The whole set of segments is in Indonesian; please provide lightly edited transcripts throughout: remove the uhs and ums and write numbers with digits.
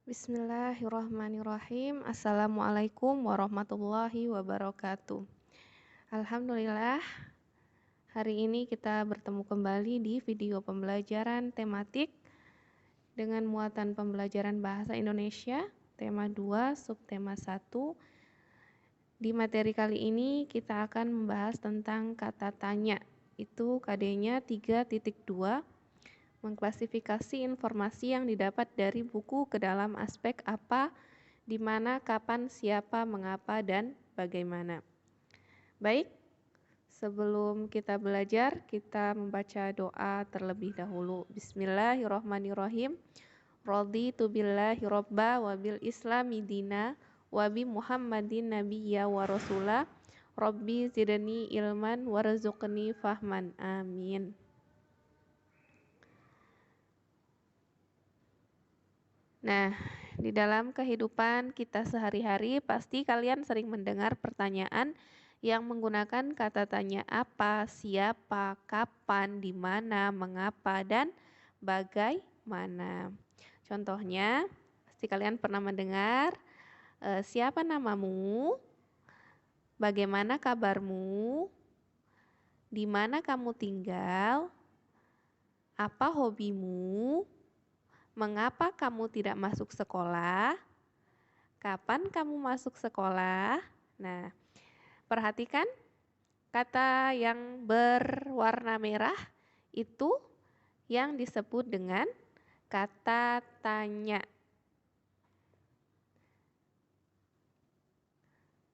Bismillahirrahmanirrahim. Assalamualaikum warahmatullahi wabarakatuh. Alhamdulillah, hari ini kita bertemu kembali di video pembelajaran tematik dengan muatan pembelajaran bahasa Indonesia, tema 2, subtema 1. Di materi kali ini kita akan membahas tentang kata tanya. Itu KD-nya 3.2. Mengklasifikasi informasi yang didapat dari buku ke dalam aspek apa, di mana, kapan, siapa, mengapa, dan bagaimana. Baik, sebelum kita belajar, kita membaca doa terlebih dahulu. Bismillahirrahmanirrahim. Raditu billahi robba wa bil islami dina wa bi Muhammadin nabiyya wa rasula. Rabbi zidni ilman warzuqni fahman. Amin. Nah, di dalam kehidupan kita sehari-hari pasti kalian sering mendengar pertanyaan yang menggunakan kata tanya apa, siapa, kapan, di mana, mengapa, dan bagaimana. Contohnya, pasti kalian pernah mendengar siapa namamu, bagaimana kabarmu, di mana kamu tinggal, apa hobimu, mengapa kamu tidak masuk sekolah? Kapan kamu masuk sekolah? Nah, perhatikan kata yang berwarna merah itu yang disebut dengan kata tanya.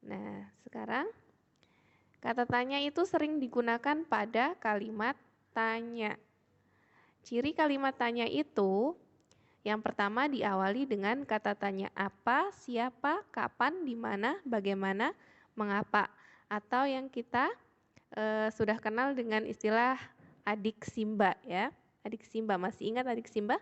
Nah, sekarang kata tanya itu sering digunakan pada kalimat tanya. Ciri kalimat tanya itu yang pertama diawali dengan kata tanya apa, siapa, kapan, di mana, bagaimana, mengapa. Atau yang kita sudah kenal dengan istilah adik Simba ya. Adik Simba, masih ingat adik Simba?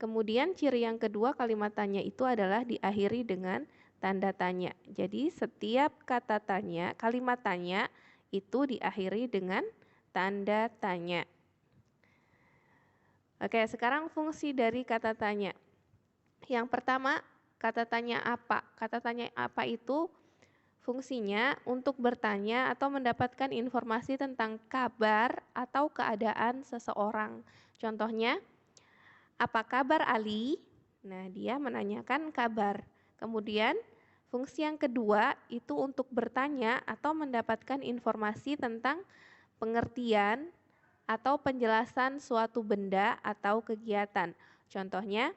Kemudian ciri yang kedua kalimat tanya itu adalah diakhiri dengan tanda tanya. Jadi setiap kata tanya, kalimat tanya itu diakhiri dengan tanda tanya. Oke, sekarang fungsi dari kata tanya. Yang pertama, kata tanya apa? Kata tanya apa itu fungsinya untuk bertanya atau mendapatkan informasi tentang kabar atau keadaan seseorang. Contohnya, apa kabar Ali? Nah, dia menanyakan kabar. Kemudian, fungsi yang kedua itu untuk bertanya atau mendapatkan informasi tentang pengertian atau penjelasan suatu benda atau kegiatan. Contohnya,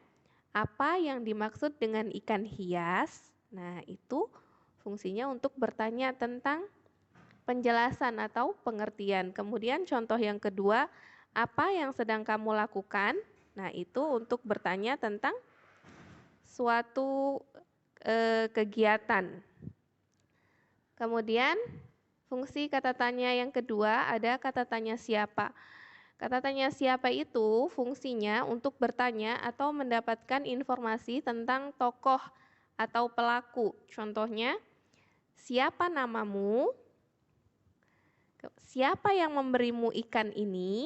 apa yang dimaksud dengan ikan hias? Nah, itu fungsinya untuk bertanya tentang penjelasan atau pengertian. Kemudian contoh yang kedua, apa yang sedang kamu lakukan? Nah, itu untuk bertanya tentang suatu kegiatan. Kemudian fungsi kata tanya yang kedua ada kata tanya siapa. Kata tanya siapa itu fungsinya untuk bertanya atau mendapatkan informasi tentang tokoh atau pelaku. Contohnya, siapa namamu? Siapa yang memberimu ikan ini?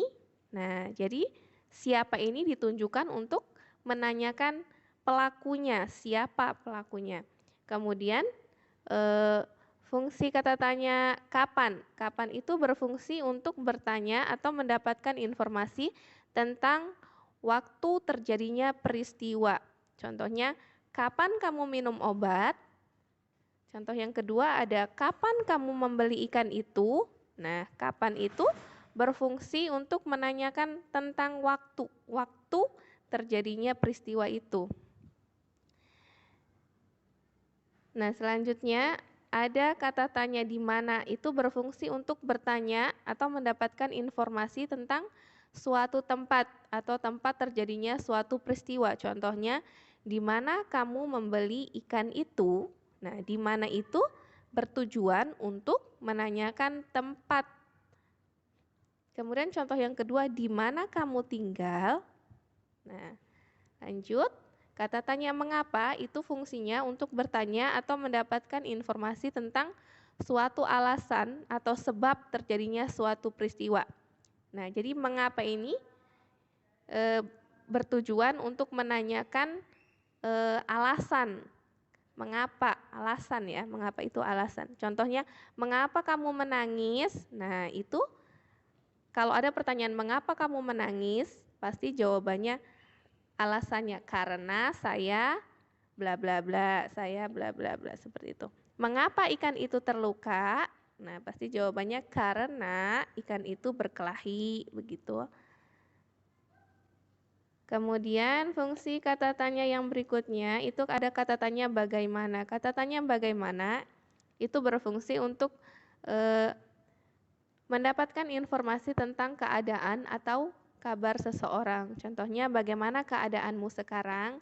Nah, jadi siapa ini ditunjukkan untuk menanyakan pelakunya, siapa pelakunya. Kemudian fungsi kata tanya kapan. Kapan itu berfungsi untuk bertanya atau mendapatkan informasi tentang waktu terjadinya peristiwa. Contohnya, kapan kamu minum obat? Contoh yang kedua ada kapan kamu membeli ikan itu? Nah, kapan itu berfungsi untuk menanyakan tentang waktu terjadinya peristiwa itu. Nah, selanjutnya ada kata tanya di mana itu berfungsi untuk bertanya atau mendapatkan informasi tentang suatu tempat atau tempat terjadinya suatu peristiwa. Contohnya, di mana kamu membeli ikan itu? Nah, di mana itu bertujuan untuk menanyakan tempat. Kemudian contoh yang kedua, di mana kamu tinggal? Nah, lanjut. Kata tanya mengapa itu fungsinya untuk bertanya atau mendapatkan informasi tentang suatu alasan atau sebab terjadinya suatu peristiwa. Nah, jadi mengapa ini bertujuan untuk menanyakan alasan. Mengapa? Alasan ya, mengapa itu alasan. Contohnya, mengapa kamu menangis? Nah, itu kalau ada pertanyaan mengapa kamu menangis, pasti jawabannya alasannya karena saya bla bla bla, saya bla bla bla, seperti itu. Mengapa ikan itu terluka? Nah, pasti jawabannya karena ikan itu berkelahi, begitu. Kemudian fungsi kata tanya yang berikutnya itu ada kata tanya bagaimana. Kata tanya bagaimana itu berfungsi untuk mendapatkan informasi tentang keadaan atau kabar seseorang. Contohnya bagaimana keadaanmu sekarang?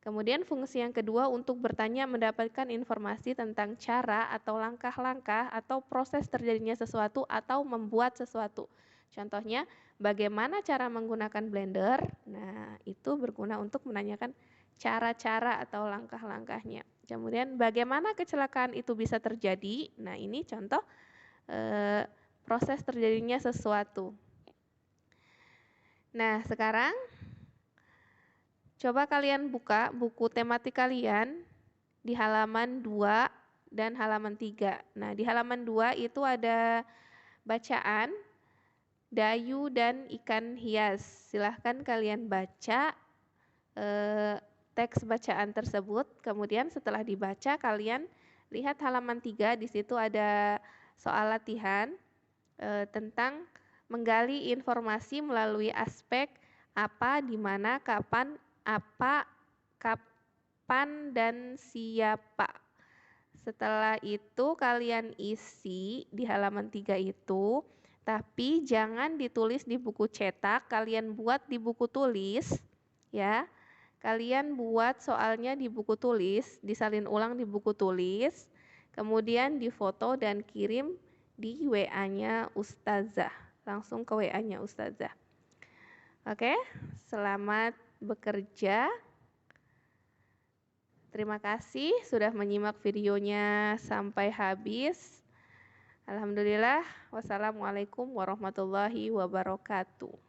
Kemudian fungsi yang kedua untuk bertanya mendapatkan informasi tentang cara atau langkah-langkah atau proses terjadinya sesuatu atau membuat sesuatu. Contohnya, bagaimana cara menggunakan blender? Nah, itu berguna untuk menanyakan cara-cara atau langkah-langkahnya. Kemudian, bagaimana kecelakaan itu bisa terjadi? Nah, ini contoh proses terjadinya sesuatu. Nah, sekarang coba kalian buka buku tematik kalian di halaman 2 dan halaman 3. Nah, di halaman 2 itu ada bacaan Dayu dan ikan hias. Silahkan kalian baca teks bacaan tersebut. Kemudian setelah dibaca kalian lihat halaman 3, di situ ada soal latihan tentang menggali informasi melalui aspek apa, di mana, kapan, apa, kapan, dan siapa. Setelah itu kalian isi di halaman 3 itu, tapi jangan ditulis di buku cetak, kalian buat di buku tulis, ya. Kalian buat soalnya di buku tulis, disalin ulang di buku tulis, kemudian difoto dan kirim di WA-nya Ustazah, langsung ke WA-nya Ustazah. Oke, selamat bekerja. Terima kasih sudah menyimak videonya sampai habis. Alhamdulillah, wassalamualaikum warahmatullahi wabarakatuh.